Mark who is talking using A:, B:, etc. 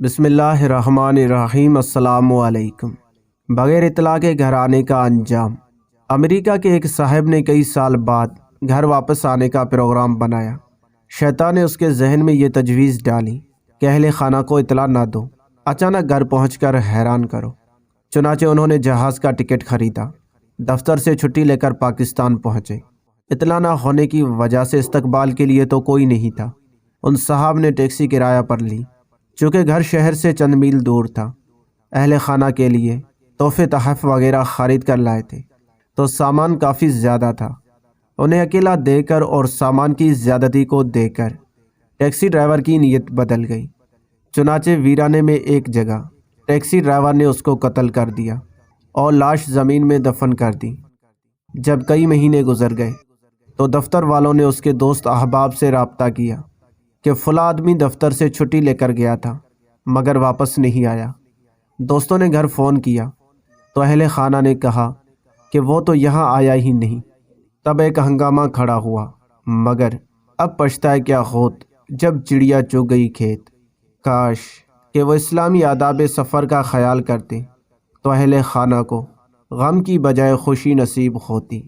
A: بسم اللہ الرحمن الرحیم۔ السلام علیکم۔ بغیر اطلاع کے گھر آنے کا انجام۔ امریکہ کے ایک صاحب نے کئی سال بعد گھر واپس آنے کا پروگرام بنایا۔ شیطان نے اس کے ذہن میں یہ تجویز ڈالی کہ اہل خانہ کو اطلاع نہ دو، اچانک گھر پہنچ کر حیران کرو۔ چنانچہ انہوں نے جہاز کا ٹکٹ خریدا، دفتر سے چھٹی لے کر پاکستان پہنچے۔ اطلاع نہ ہونے کی وجہ سے استقبال کے لیے تو کوئی نہیں تھا۔ ان صاحب نے ٹیکسی کرایہ پر لی، چونکہ گھر شہر سے چند میل دور تھا۔ اہل خانہ کے لیے تحفے تحائف وغیرہ خرید کر لائے تھے، تو سامان کافی زیادہ تھا۔ انہیں اکیلا دے کر اور سامان کی زیادتی کو دے کر ٹیکسی ڈرائیور کی نیت بدل گئی۔ چنانچہ ویرانے میں ایک جگہ ٹیکسی ڈرائیور نے اس کو قتل کر دیا اور لاش زمین میں دفن کر دی۔ جب کئی مہینے گزر گئے تو دفتر والوں نے اس کے دوست احباب سے رابطہ کیا کہ فلاں آدمی دفتر سے چھٹی لے کر گیا تھا مگر واپس نہیں آیا۔ دوستوں نے گھر فون کیا تو اہل خانہ نے کہا کہ وہ تو یہاں آیا ہی نہیں۔ تب ایک ہنگامہ کھڑا ہوا، مگر اب پچھتائے کیا ہوت جب چڑیا چگ گئی کھیت۔ کاش کہ وہ اسلامی آداب سفر کا خیال کرتے تو اہل خانہ کو غم کی بجائے خوشی نصیب ہوتی۔